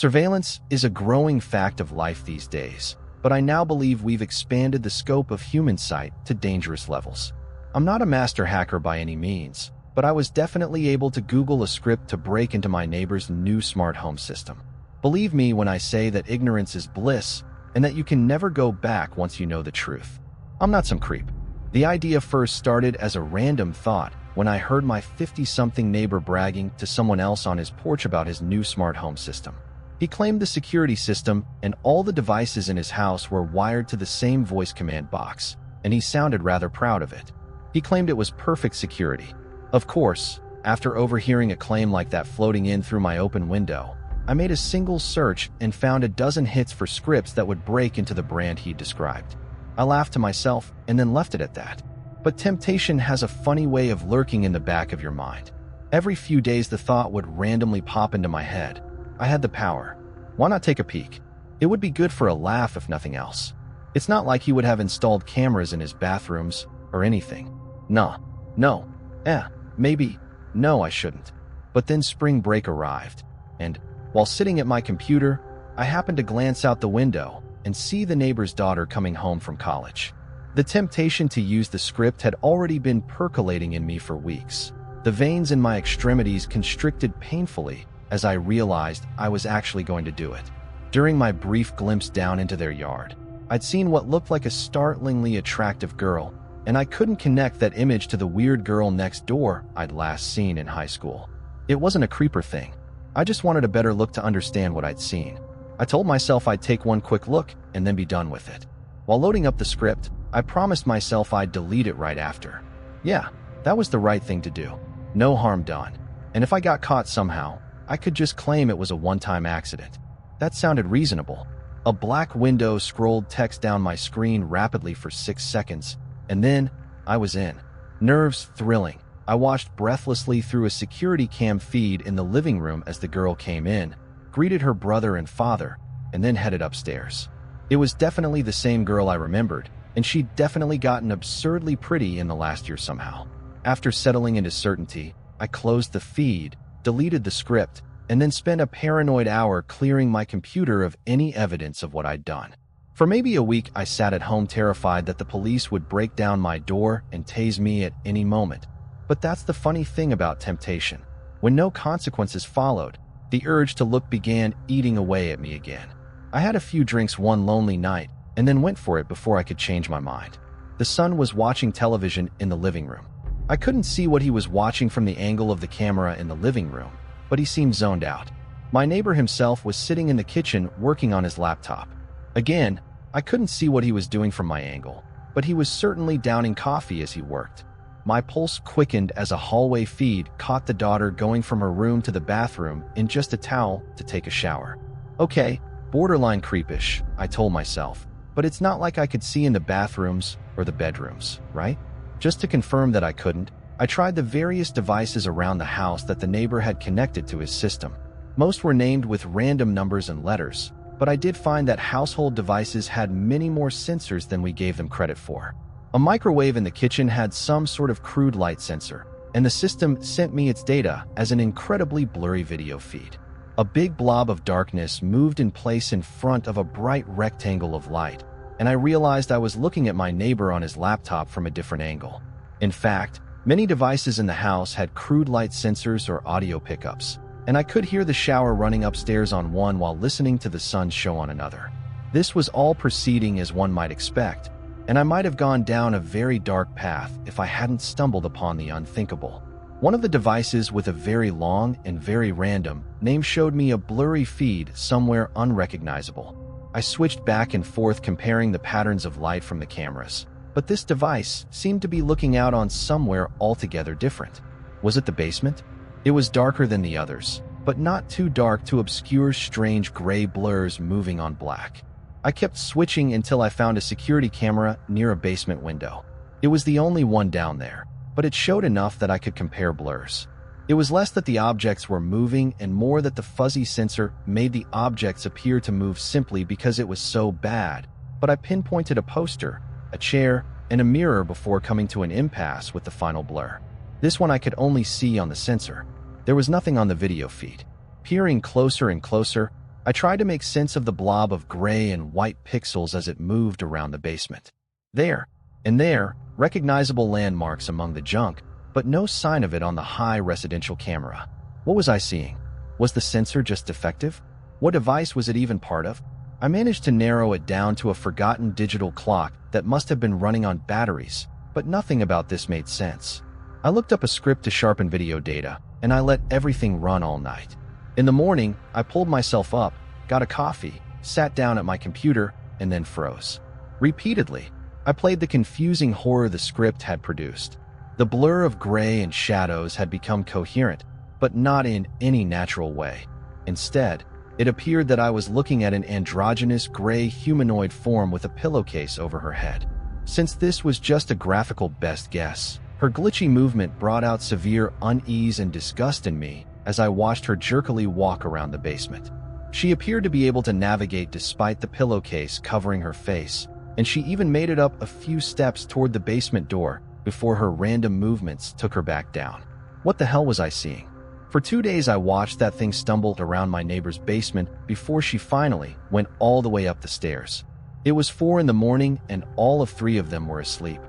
Surveillance is a growing fact of life these days, but I now believe we've expanded the scope of human sight to dangerous levels. I'm not a master hacker by any means, but I was definitely able to Google a script to break into my neighbor's new smart home system. Believe me when I say that ignorance is bliss and that you can never go back once you know the truth. I'm not some creep. The idea first started as a random thought when I heard my 50-something neighbor bragging to someone else on his porch about his new smart home system. He claimed the security system and all the devices in his house were wired to the same voice command box, and he sounded rather proud of it. He claimed it was perfect security. Of course, after overhearing a claim like that floating in through my open window, I made a single search and found a dozen hits for scripts that would break into the brand he described. I laughed to myself and then left it at that. But temptation has a funny way of lurking in the back of your mind. Every few days the thought would randomly pop into my head. I had the power. Why not take a peek? It would be good for a laugh if nothing else. It's not like he would have installed cameras in his bathrooms or anything. Maybe. No, I shouldn't. But then spring break arrived, and while sitting at my computer, I happened to glance out the window and see the neighbor's daughter coming home from college. The temptation to use the script had already been percolating in me for weeks. The veins in my extremities constricted painfully as I realized I was actually going to do it. During my brief glimpse down into their yard, I'd seen what looked like a startlingly attractive girl, and I couldn't connect that image to the weird girl next door I'd last seen in high school. It wasn't a creeper thing. I just wanted a better look to understand what I'd seen. I told myself I'd take one quick look and then be done with it. While loading up the script, I promised myself I'd delete it right after. Yeah, that was the right thing to do. No harm done. And if I got caught somehow, I could just claim it was a one-time accident. That sounded reasonable. A black window scrolled text down my screen rapidly for 6 seconds, and then I was in. Nerves thrilling. I watched breathlessly through a security cam feed in the living room as the girl came in, greeted her brother and father, and then headed upstairs. It was definitely the same girl I remembered, and she'd definitely gotten absurdly pretty in the last year somehow. After settling into certainty, I closed the feed, deleted the script, and then spent a paranoid hour clearing my computer of any evidence of what I'd done. For maybe a week, I sat at home terrified that the police would break down my door and tase me at any moment. But that's the funny thing about temptation. When no consequences followed, the urge to look began eating away at me again. I had a few drinks one lonely night and then went for it before I could change my mind. The son was watching television in the living room. I couldn't see what he was watching from the angle of the camera in the living room, but he seemed zoned out. My neighbor himself was sitting in the kitchen working on his laptop. Again, I couldn't see what he was doing from my angle, but he was certainly downing coffee as he worked. My pulse quickened as a hallway feed caught the daughter going from her room to the bathroom in just a towel to take a shower. Okay, borderline creepish, I told myself, but it's not like I could see in the bathrooms or the bedrooms, right? Just to confirm that I couldn't, I tried the various devices around the house that the neighbor had connected to his system. Most were named with random numbers and letters, but I did find that household devices had many more sensors than we gave them credit for. A microwave in the kitchen had some sort of crude light sensor, and the system sent me its data as an incredibly blurry video feed. A big blob of darkness moved in place in front of a bright rectangle of light, and I realized I was looking at my neighbor on his laptop from a different angle. In fact, many devices in the house had crude light sensors or audio pickups, and I could hear the shower running upstairs on one while listening to the sun's show on another. This was all proceeding as one might expect, and I might have gone down a very dark path if I hadn't stumbled upon the unthinkable. One of the devices with a very long and very random name showed me a blurry feed somewhere unrecognizable. I switched back and forth comparing the patterns of light from the cameras, but this device seemed to be looking out on somewhere altogether different. Was it the basement? It was darker than the others, but not too dark to obscure strange gray blurs moving on black. I kept switching until I found a security camera near a basement window. It was the only one down there, but it showed enough that I could compare blurs. It was less that the objects were moving and more that the fuzzy sensor made the objects appear to move simply because it was so bad, but I pinpointed a poster, a chair, and a mirror before coming to an impasse with the final blur. This one I could only see on the sensor. There was nothing on the video feed. Peering closer and closer, I tried to make sense of the blob of gray and white pixels as it moved around the basement. There, and there, recognizable landmarks among the junk, but no sign of it on the high residential camera. What was I seeing? Was the sensor just defective? What device was it even part of? I managed to narrow it down to a forgotten digital clock that must have been running on batteries, but nothing about this made sense. I looked up a script to sharpen video data, and I let everything run all night. In the morning, I pulled myself up, got a coffee, sat down at my computer, and then froze. Repeatedly, I played the confusing horror the script had produced. The blur of gray and shadows had become coherent, but not in any natural way. Instead, it appeared that I was looking at an androgynous gray humanoid form with a pillowcase over her head. Since this was just a graphical best guess, her glitchy movement brought out severe unease and disgust in me as I watched her jerkily walk around the basement. She appeared to be able to navigate despite the pillowcase covering her face, and she even made it up a few steps toward the basement door before her random movements took her back down. What the hell was I seeing? For 2 days I watched that thing stumble around my neighbor's basement before she finally went all the way up the stairs. It was 4 in the morning and all of 3 of them were asleep.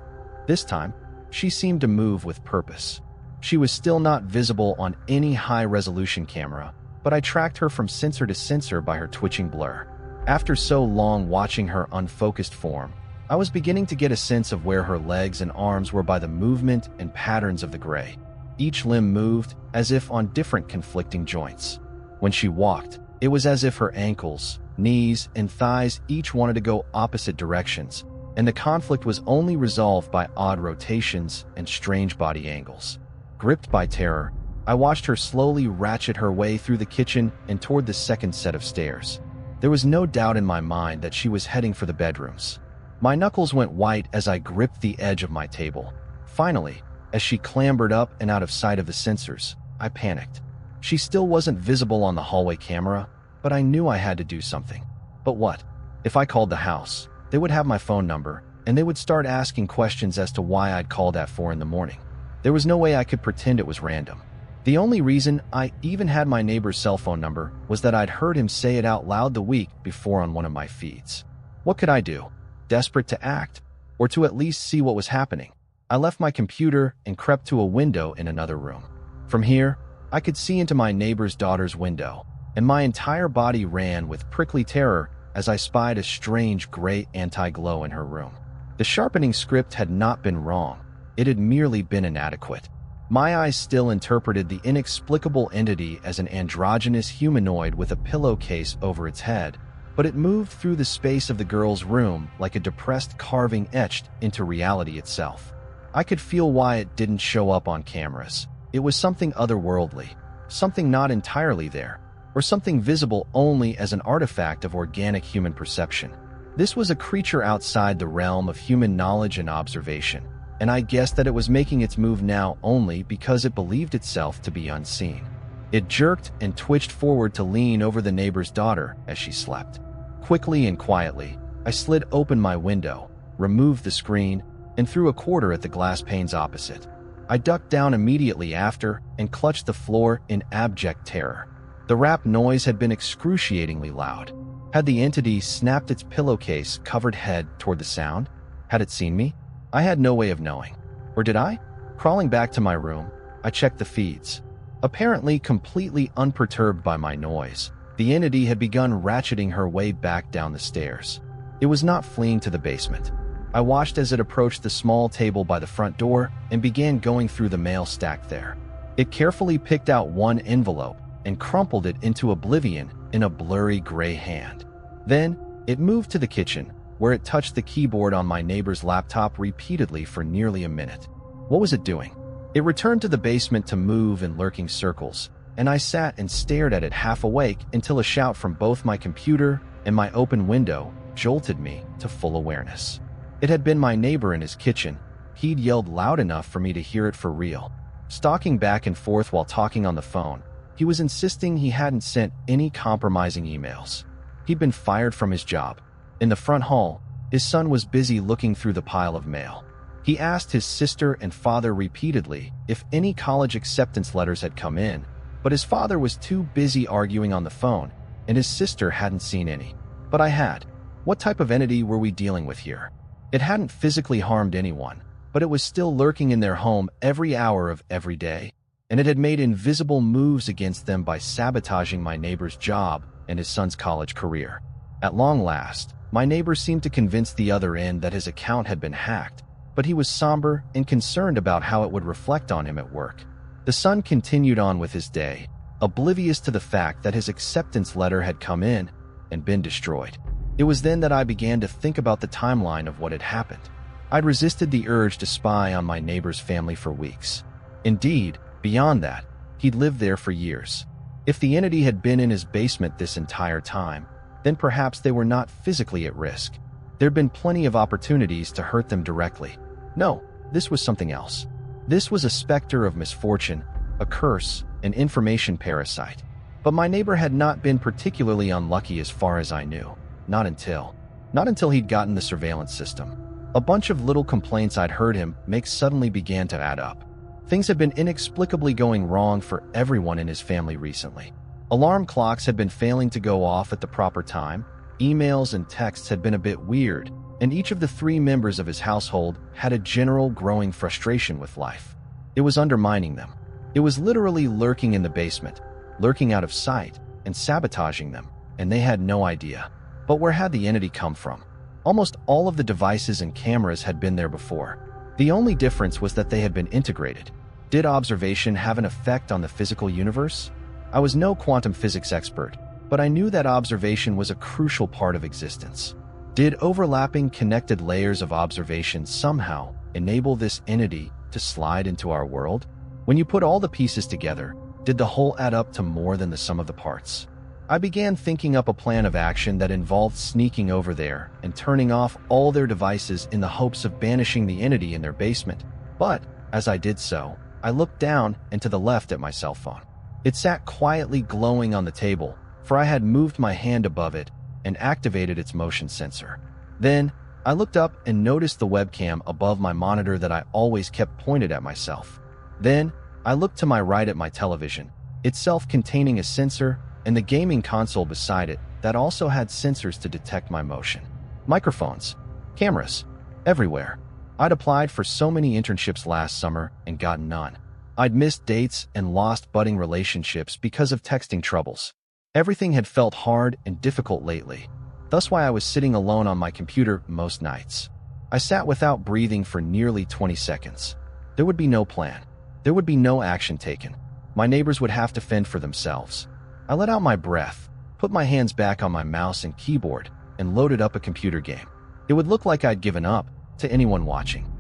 This time, she seemed to move with purpose. She was still not visible on any high-resolution camera, but I tracked her from sensor to sensor by her twitching blur. After so long watching her unfocused form, I was beginning to get a sense of where her legs and arms were by the movement and patterns of the gray. Each limb moved as if on different conflicting joints. When she walked, it was as if her ankles, knees, and thighs each wanted to go opposite directions, and the conflict was only resolved by odd rotations and strange body angles. Gripped by terror, I watched her slowly ratchet her way through the kitchen and toward the second set of stairs. There was no doubt in my mind that she was heading for the bedrooms. My knuckles went white as I gripped the edge of my table. Finally, as she clambered up and out of sight of the sensors, I panicked. She still wasn't visible on the hallway camera, but I knew I had to do something. But what? If I called the house, they would have my phone number, and they would start asking questions as to why I'd called at 4 in the morning. There was no way I could pretend it was random. The only reason I even had my neighbor's cell phone number was that I'd heard him say it out loud the week before on one of my feeds. What could I do? Desperate to act, or to at least see what was happening? I left my computer and crept to a window in another room. From here, I could see into my neighbor's daughter's window, and my entire body ran with prickly terror as I spied a strange gray anti-glow in her room. The sharpening script had not been wrong. It had merely been inadequate. My eyes still interpreted the inexplicable entity as an androgynous humanoid with a pillowcase over its head, but it moved through the space of the girl's room like a depressed carving etched into reality itself. I could feel why it didn't show up on cameras. It was something otherworldly, something not entirely there, or something visible only as an artifact of organic human perception. This was a creature outside the realm of human knowledge and observation, and I guessed that it was making its move now only because it believed itself to be unseen. It jerked and twitched forward to lean over the neighbor's daughter as she slept. Quickly and quietly, I slid open my window, removed the screen, and threw a quarter at the glass panes opposite. I ducked down immediately after and clutched the floor in abject terror. The rap noise had been excruciatingly loud. Had the entity snapped its pillowcase-covered head toward the sound? Had it seen me? I had no way of knowing. Or did I? Crawling back to my room, I checked the feeds. Apparently completely unperturbed by my noise, the entity had begun ratcheting her way back down the stairs. It was not fleeing to the basement. I watched as it approached the small table by the front door and began going through the mail stack there. It carefully picked out one envelope and crumpled it into oblivion in a blurry gray hand. Then, it moved to the kitchen, where it touched the keyboard on my neighbor's laptop repeatedly for nearly a minute. What was it doing? It returned to the basement to move in lurking circles, and I sat and stared at it half awake until a shout from both my computer and my open window jolted me to full awareness. It had been my neighbor in his kitchen. He'd yelled loud enough for me to hear it for real. Stalking back and forth while talking on the phone, he was insisting he hadn't sent any compromising emails. He'd been fired from his job. In the front hall, his son was busy looking through the pile of mail. He asked his sister and father repeatedly if any college acceptance letters had come in, but his father was too busy arguing on the phone, and his sister hadn't seen any. But I had. What type of entity were we dealing with here? It hadn't physically harmed anyone, but it was still lurking in their home every hour of every day, and it had made invisible moves against them by sabotaging my neighbor's job and his son's college career. At long last, my neighbor seemed to convince the other end that his account had been hacked, but he was somber and concerned about how it would reflect on him at work. The son continued on with his day, oblivious to the fact that his acceptance letter had come in and been destroyed. It was then that I began to think about the timeline of what had happened. I'd resisted the urge to spy on my neighbor's family for weeks. Indeed, beyond that, he'd lived there for years. If the entity had been in his basement this entire time, then perhaps they were not physically at risk. There'd been plenty of opportunities to hurt them directly. No, this was something else. This was a specter of misfortune, a curse, an information parasite. But my neighbor had not been particularly unlucky as far as I knew. Not until he'd gotten the surveillance system. A bunch of little complaints I'd heard him make suddenly began to add up. Things had been inexplicably going wrong for everyone in his family recently. Alarm clocks had been failing to go off at the proper time, emails and texts had been a bit weird, and each of the 3 members of his household had a general growing frustration with life. It was undermining them. It was literally lurking in the basement, lurking out of sight, and sabotaging them, and they had no idea. But where had the entity come from? Almost all of the devices and cameras had been there before. The only difference was that they had been integrated. Did observation have an effect on the physical universe? I was no quantum physics expert, but I knew that observation was a crucial part of existence. Did overlapping connected layers of observation somehow enable this entity to slide into our world? When you put all the pieces together, did the whole add up to more than the sum of the parts? I began thinking up a plan of action that involved sneaking over there and turning off all their devices in the hopes of banishing the entity in their basement. But, as I did so, I looked down and to the left at my cell phone. It sat quietly glowing on the table, for I had moved my hand above it and activated its motion sensor. Then, I looked up and noticed the webcam above my monitor that I always kept pointed at myself. Then, I looked to my right at my television, itself containing a sensor, and the gaming console beside it that also had sensors to detect my motion. Microphones, cameras, everywhere. I'd applied for so many internships last summer and gotten none. I'd missed dates and lost budding relationships because of texting troubles. Everything had felt hard and difficult lately. Thus why I was sitting alone on my computer most nights. I sat without breathing for nearly 20 seconds. There would be no plan. There would be no action taken. My neighbors would have to fend for themselves. I let out my breath, put my hands back on my mouse and keyboard, and loaded up a computer game. It would look like I'd given up to anyone watching.